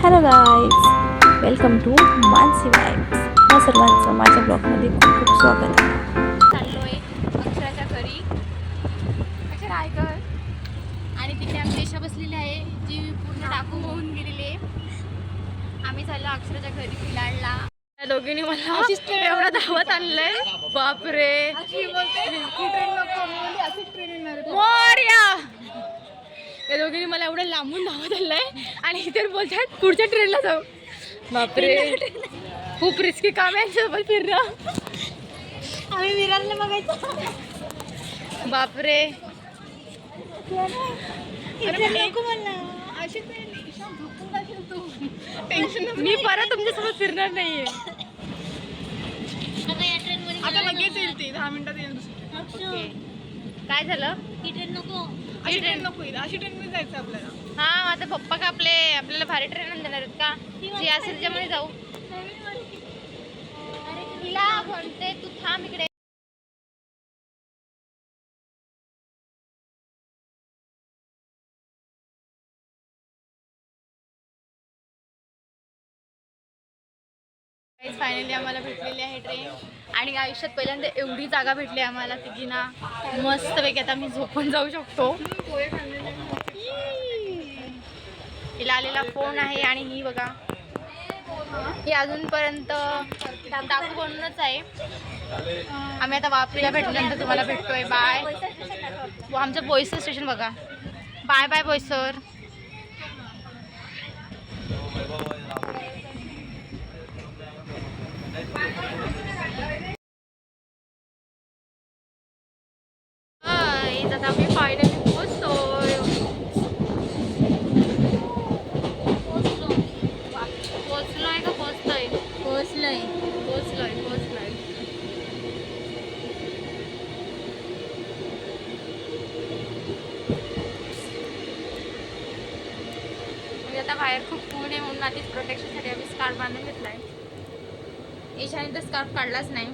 Hello guys, welcome to Mansi vibes. या सर्वांचं माझ्या ब्लॉगमध्ये खूप खूप स्वागत आहे. चाललोय अक्षराच्या घरी. अक्षर आहे घर आणि तिथे आमची देशा बसलेली आहे जी पूर्ण डाकू होऊन गेलेली आहे. आम्ही चाललो अक्षराच्या घरी फिलाडला. त्या दोघींनी मला एवढं धावत आणलंय, बापरे. मोरया. या दोघींनी मला एवढं लांबून धावत आणलंय आणि इतर बोलतात पुढच्या ट्रेनला जाऊ. बापरे, खूप रिस्की काम आहे यांच्यासोबत फिरणं. आम्ही विरारला बघायचं. बापरे, मी परत तुमच्यासोबत फिरणार नाहीये. आता लगेच येईल ती 10 मिनिटात येईल. ओके, काय झालं? ही ट्रेन नको, अशी ट्रेन नको, अशी ट्रेन मध्ये जायचं आपल्याला. हा, आता पप्पा का आपल्याला भारी ट्रेन देणार आहेत का? जी असेल त्याच्यामध्ये जाऊ. तिला म्हणते तू थांब इकडे. फायनली आम्हाला भेटलेली आहे ट्रेन आणि आयुष्यात पहिल्यांदा एवढी जागा भेटली आम्हाला तिघींना. मस्तपैकी आता मी झोपून जाऊ शकतो. तिला आलेला फोन आहे आणि ही बघा, ही अजूनपर्यंत टाकू बनूनच आहे. आम्ही आता वापरीला भेटल्यानंतर तुम्हाला भेटतोय. बाय. आमचं बोईसर स्टेशन बघा. Bye bye Boisar. आता आम्ही फायनली पोहोचतोय. पोहोचलोय का पोहोचतोय? पोहोचलोय. म्हणजे आता बाहेर खूप ऊन आहे म्हणून आधीच प्रोटेक्शनसाठी आम्ही स्कार्फ बांधून घेतलाय. ईशाने तर स्कार्फ काढलाच नाही.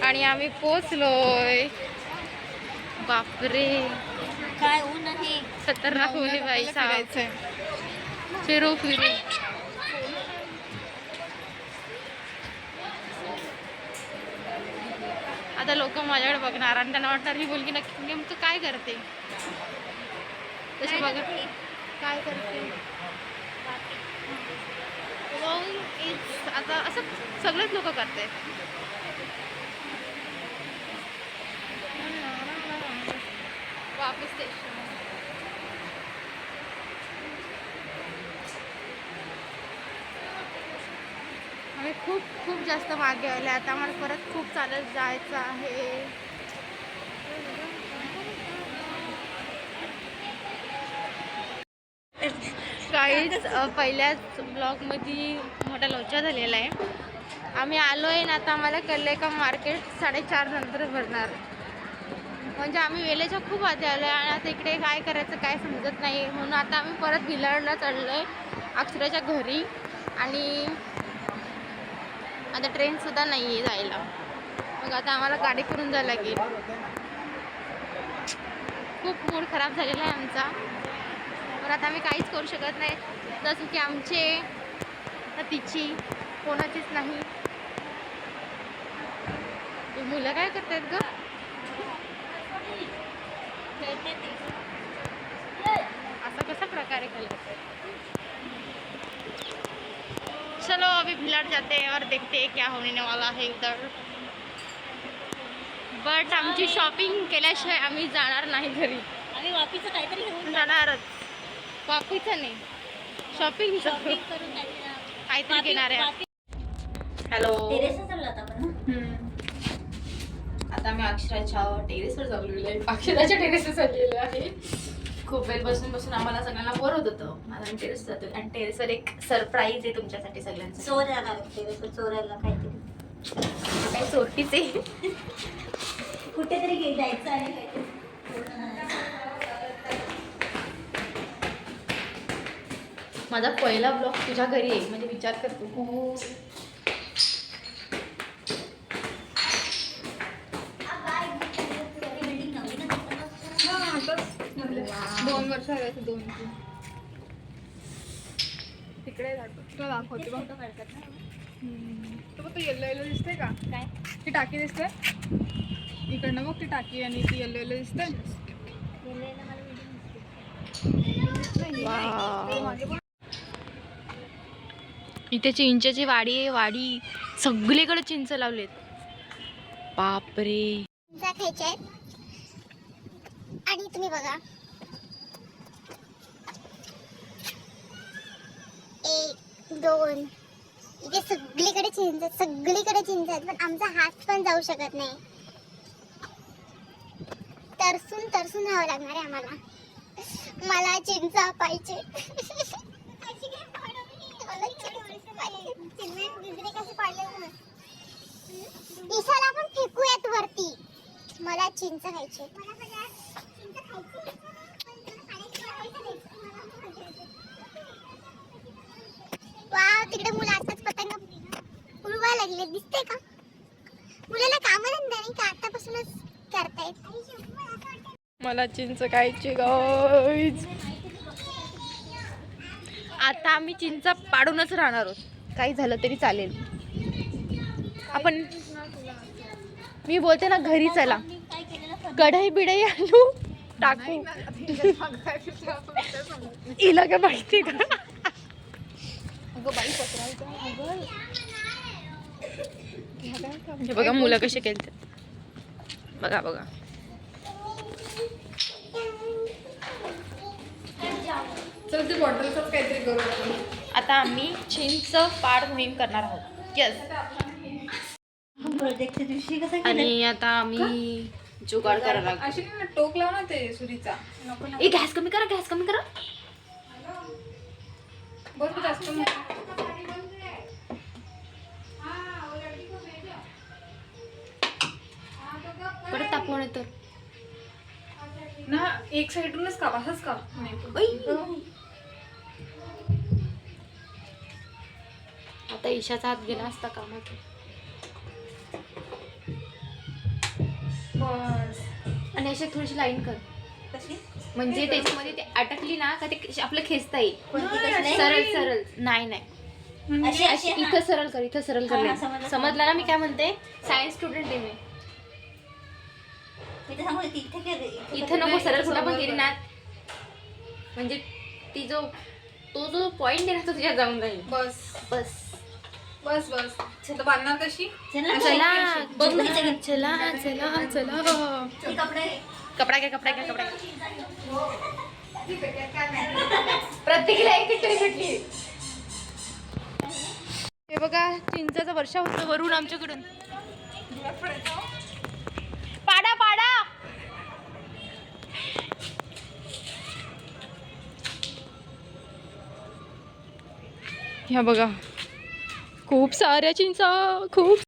आणि आम्ही पोचलोय. बापरे, काय ऊन आहे. खतरनाक ऊन आहे बाई. फिरू आता लोक माझ्याकडे बघणार आणि त्यांना वाटणार ही मुलगी नक्की नेमकं काय करते. तसे बघ काय करते. आता असं सगळेच लोक करते. वापस स्टेशन. आम्ही खूप जास्त मागे आले. आता आम्हाला परत खूप चालत जायचं आहे. काहीच पहिल्याच ब्लॉगमध्ये मोठा लोचा झालेला आहे. आम्ही आलो आहे ना, आता आम्हाला कळलं आहे का मार्केट 4:30 नंतर भरणार. म्हणजे आम्ही वेळेच्या खूप आधी आलो आहे आणि आता इकडे काय करायचं काय समजत नाही. म्हणून आता आम्ही परत भिलाडला चढलो आहे अक्षराच्या घरी. आणि आता ट्रेनसुद्धा नाही आहे जायला. मग आता आम्हाला गाडी करून जायला लागेल. खूप मूड खराब झालेला आहे आमचा. पण आता आम्ही काहीच करू शकत नाही. जसं की आमचे तर तिची कोणाचीच नाही. मुलं काय करतात ग? असा कसा प्रकारे केला. चलो अभी भिलाड जाते हैं और देखते हैं क्या होने वाला है उधर. बट आमची शॉपिंग केल्याशिवाय आम्ही जाणार नाही घरी. आम्ही वापीचं काहीतरी घेऊन जाणारच. वापीचं नाही, शॉपिंग करून काहीतरी घेणार आहे. हॅलो, आता आम्ही अक्षराच्या टेरेसवर चाललेलो आहे. अक्षराच्या टेरेसवर चाललेलो आहे. खूप वेळ बसून आम्हाला सगळ्यांना बोर होत होतं. आता आम्ही टेरेस जातो आणि टेरेसवर एक सरप्राईज आहे तुमच्यासाठी सगळ्यांचं. चोरायला काहीतरी काही चोरटीच आहे. कुठेतरी जायचं आहे. माझा पहिला ब्लॉग तुझ्या घरी आहे म्हणजे विचार कर तू. 2 वर्ष झाले असं 2 तिकडे तुला दाखवते बघ. तो बघ, येल्लो येल्लो दिसते का? काय ती टाकी दिसते इकडनं बघ, ती टाकी आणि ती येल्लो येल्लो दिसते. गेलेलं मला व्हिडिओ दिसते. मागे पण इथे चिंचेची वाडी आहे. वाडी सगळीकडे चिंच लावलेत. बापरे. चिंचा खायच्या आहेत आणि तुम्ही बघा 1 2 इथे सगळीकडे चिंच आहेत, सगळीकडे चिंच आहेत, पण आमचा हात पण जाऊ शकत नाही. तरसून तरसून राहावं लागणार आहे आम्हाला. मला चिंचा पाहिजे. मला चिंच पाहिजे. चिंच कसे पाडले ना. ईशाला आपण फेकूयात वरती. मला चिंच खायची. वाव, तिकडे मुलं आताच पतंग उडवायला लागले, दिसते का? मुलाला कामधंदा नाही का, आतापासूनच करतायत. मला चिंच खायची गाईज. आता आम्ही चिंच पाडूनच राहणार आहोत. काही झालं तरी चालेल. आपण मी बोलते ना, घरी चला, कढई बिडई आणू टाकू. हिला काय माहिती का? हे बघा मुलं कसे केलते. बघा बघा. चल ते बॉटलच काहीतरी करू आपण. आता आम्ही चिंच पाड मोहीम करणार आहोत. यस. प्रोजेक्टच्या दिवशी कसं केलं? आणि आता आम्ही जुगाड करायला लागलो. अशी ना टोक लाव ना ते सुरीचा. नको ना. ए, गॅस कमी करा, गॅस कमी करा. बरं जास्त परत तापवण तर ना, एक साईडूनच का असंच का आता ईशाचा हात गेला असता कामात. बस. आणि अशी थोडीशी लाईन कर, कशी म्हणजे त्याच्यामध्ये ते अटकली ना का ते आपलं खेचता येईल. कोणती कशी नाही? सरळ सरळ. नाही नाही, अशी अशी अशी इथं सरळ कर, इथं सरळ हा, कर. समजलं. समजला ना मी काय म्हणते? सायन्स स्टुडंट आहे मी. मी तर सांगू तिथे केलं. इथं नको, सरळ कुठं पण गेली ना, म्हणजे ती तो जो पॉइंट आहे ना, तो तुझ्या जाऊन जाईल. बस बस बस बस. तर बांधणार कशी? चला चला चला चला. ते कपडे कपडा घ्या, कपडा घ्या, कपडा घ्या. प्रत्येकीला एक तरी भेटली. हे बघा, चिंचाचा वर्षा होतो वरून आमच्याकडून. पाडा पाडा. ह्या बघा, खूप साऱ्या चिंचा, खूप